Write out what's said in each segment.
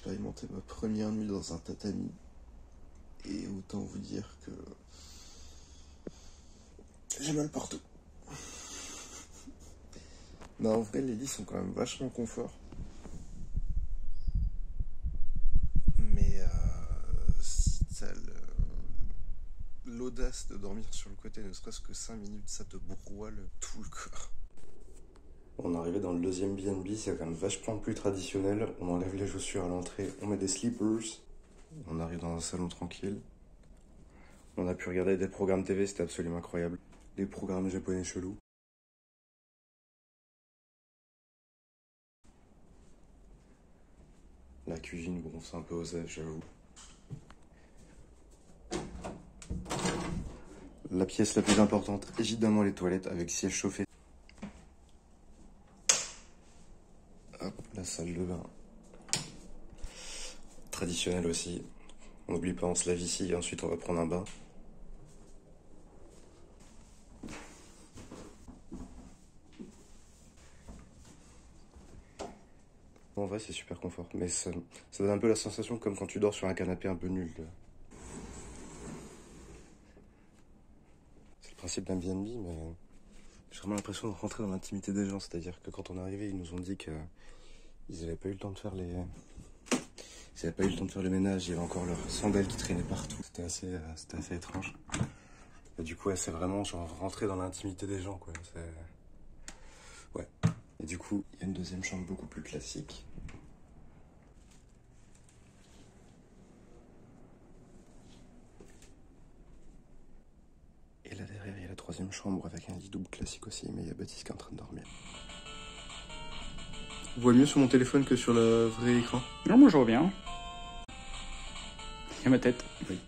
expérimenté ma première nuit dans un tatami. Et autant vous dire que j'ai mal partout. Non, en vrai, les lits sont quand même vachement confort. Mais si t'as l'audace de dormir sur le côté, ne serait-ce que 5 minutes, ça te broie tout le corps. On est arrivé dans le deuxième B&B, c'est quand même vachement plus traditionnel. On enlève les chaussures à l'entrée, on met des slippers. On arrive dans un salon tranquille. On a pu regarder des programmes TV, c'était absolument incroyable. Les programmes japonais chelous. La cuisine, bon, c'est un peu osé, j'avoue. La pièce la plus importante, évidemment les toilettes avec siège chauffé. Hop, la salle de bain. Traditionnelle aussi. On n'oublie pas, on se lave ici et ensuite on va prendre un bain. En vrai, c'est super confort, mais ça donne un peu la sensation comme quand tu dors sur un canapé un peu nul. C'est le principe d'un B&B, mais j'ai vraiment l'impression de rentrer dans l'intimité des gens. C'est-à-dire que quand on est arrivé, ils nous ont dit qu'ils n'avaient pas eu le temps de faire les... Ils n'avaient pas eu le temps de faire le ménage, il y avait encore leurs sandales qui traînaient partout. C'était assez étrange. Et du coup, ouais, c'est vraiment genre rentrer dans l'intimité des gens, quoi. Ouais. Et du coup, il y a une deuxième chambre beaucoup plus classique. Et là derrière, il y a la troisième chambre avec un lit double classique aussi, mais il y a Baptiste qui est en train de dormir. On voit mieux sur mon téléphone que sur le vrai écran. Non, moi je vois bien. Il y a ma tête. Oui.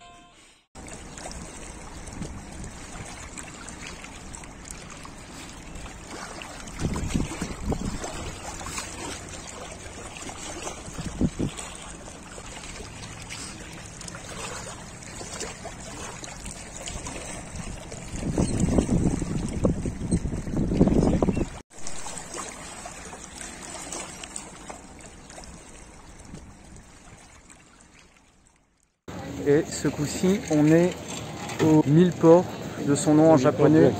Et ce coup-ci, on est au 1000 ports de son nom en japonais.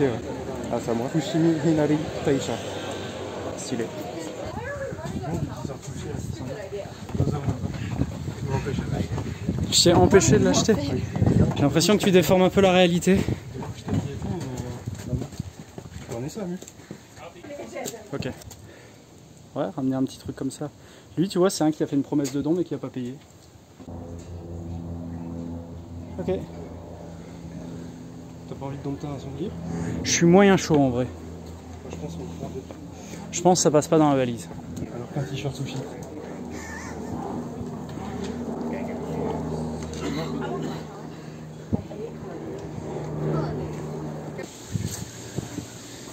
Ah, c'est à moi. Fushimi Hinari Taisha. Stylé. Je t'ai empêché de l'acheter. J'ai l'impression que tu déformes un peu la réalité. Ok. Ouais, ramener un petit truc comme ça. Lui, tu vois, c'est un qui a fait une promesse de don mais qui a pas payé. Ok. T'as pas envie de dompter un sanglier? Je suis moyen chaud en vrai. Moi, je pense qu'on peut faire deux. Je pense que ça passe pas dans la valise. Alors qu'un t-shirt sushi.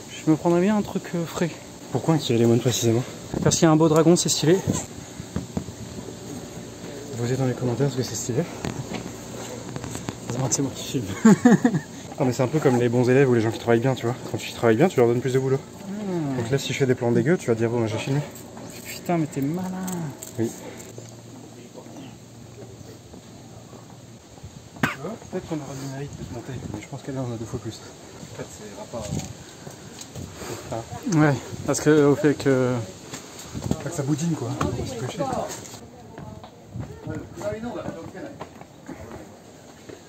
Je me prendrais bien un truc frais. Pourquoi un Kirimon précisément? Parce qu'il y a un beau dragon, c'est stylé. Posez dans les commentaires parce que c'est stylé. C'est moi qui filme. Non mais c'est un peu comme les bons élèves ou les gens qui travaillent bien, tu vois. Quand tu travailles bien, tu leur donnes plus de boulot. Donc là, si je fais des plans dégueux, tu vas dire bon, j'ai filmé. Putain, mais t'es malin. Oui. Peut-être qu'on aura du mérite de monter, mais je pense qu'elle en a 2 fois plus. En fait, c'est rapport. Ouais, parce que au fait que... Pas que ça boudine quoi, c'est peu cher.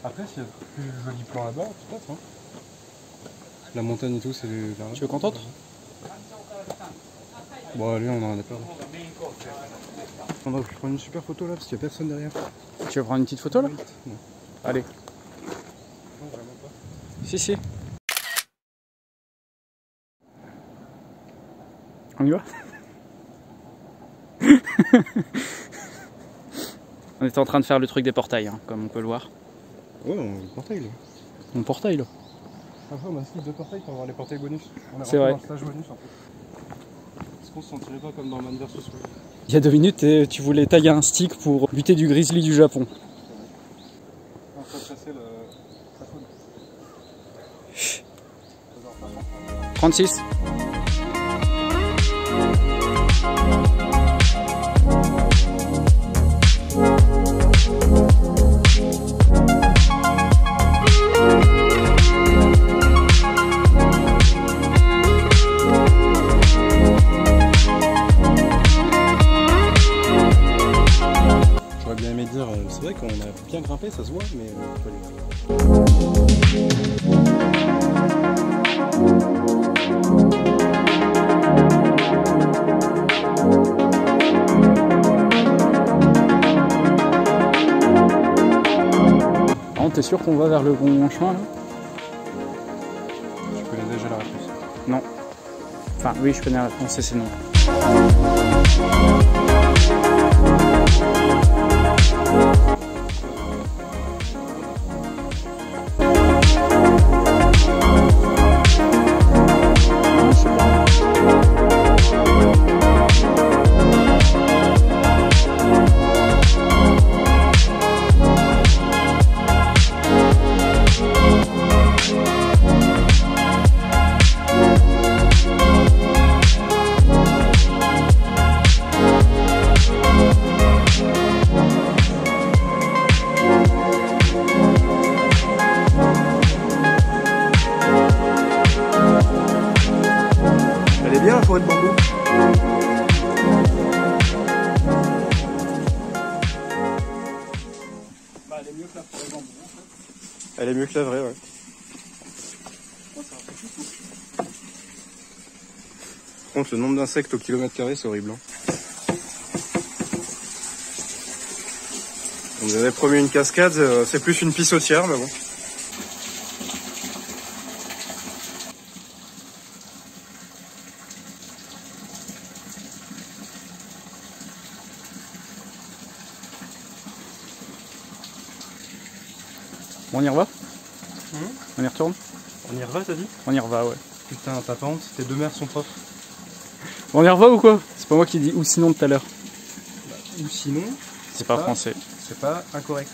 Après, s'il y a de plus jolis plans là-bas, peut-être. Hein. La montagne et tout, c'est vers là. Tu veux qu'on tente? Bon, lui, on en a pas. On va prendre une super photo là, parce qu'il n'y a personne derrière. Tu veux prendre une petite photo là? Non. Allez. Non, vraiment pas. Si, si. On y va? On était en train de faire le truc des portails, hein, comme on peut le voir. Ouais, on a le portail là. Mon portail là. Après, on a un slip de portail pour avoir les portails bonus. On a C'est vrai. un stage bonus en fait. Est-ce qu'on se sentirait pas comme dans Man vs Wild? Il y a 2 minutes, tu voulais tailler un stick pour buter du grizzly du Japon. On peut chasser la faune. 36. fois, mais pas du tout. T'es sûr qu'on va vers le bon chemin là? Tu connais déjà la réponse? Non. Enfin oui, je connais la réponse et c'est non. Elle est bien la forêt de bambou. Bah, elle est mieux que la forêt de bambou en fait. Elle est mieux que la vraie, ouais. Par contre, le nombre d'insectes au kilomètre carré, c'est horrible. Hein. On nous avait promis une cascade, c'est plus une pissotière, mais bon. Bon, on y reva? On y retourne? On y reva, t'as dit? On y reva, ouais. Putain, ta tante, tes deux mères sont profs. Bon, on y reva ou quoi? C'est pas moi qui dis ou sinon tout à l'heure. Ou sinon, C'est pas français. c'est pas incorrect.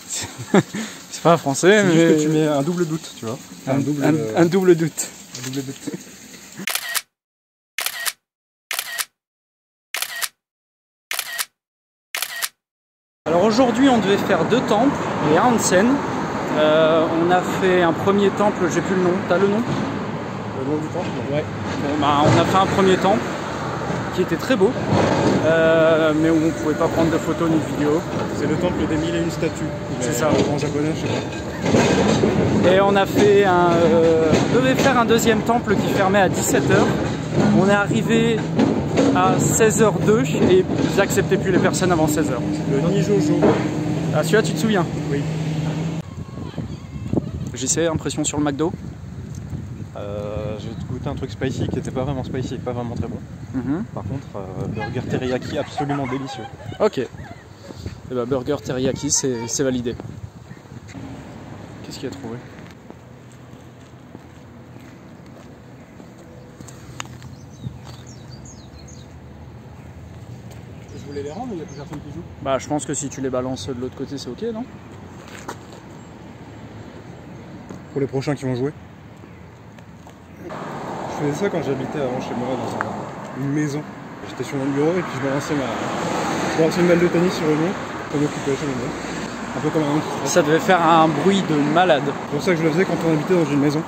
C'est pas français, C'est mais... juste que tu mets un double doute, tu vois. un double doute. Un double doute. Alors aujourd'hui on devait faire 2 temples et un onsen. On a fait un premier temple, j'ai plus le nom. T'as le nom? Le nom du temple? Ouais. Bon, bah, on a fait un premier temple qui était très beau, mais où on pouvait pas prendre de photos ni de vidéos. C'est le temple des 1001 statues. C'est ça. En japonais, je sais pas. Et on a fait on devait faire un deuxième temple qui fermait à 17h. On est arrivé à 16h02 et ils acceptaient plus les personnes avant 16h. Le Nijojo. Ah, celui-là, tu te souviens? Oui. JC, impression sur le McDo? J'ai goûté un truc spicy qui était pas vraiment spicy, pas vraiment très bon. Par contre, burger teriyaki absolument délicieux. Ok. Et bah burger teriyaki, c'est validé. Qu'est-ce qu'il a trouvé? Je voulais les rendre, mais il y a plus personne qui joue. Bah je pense que si tu les balances de l'autre côté, c'est ok, non? Pour les prochains qui vont jouer. Je faisais ça quand j'habitais avant chez moi dans une maison. J'étais sur mon bureau et puis je balançais une balle de tennis sur le mur pour m'occuper chez moi. Un peu comme un montre. Ça devait faire un bruit de malade. C'est pour ça que je le faisais quand on habitait dans une maison.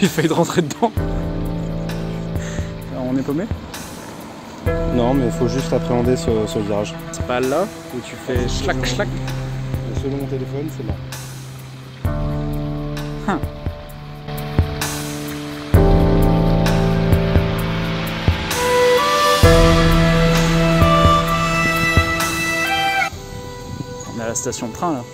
J'ai failli de rentrer dedans. Alors, on est paumé? Non, mais il faut juste appréhender ce virage. C'est pas là où tu fais schlac schlac. Selon mon téléphone, c'est là. On est à la station de train là.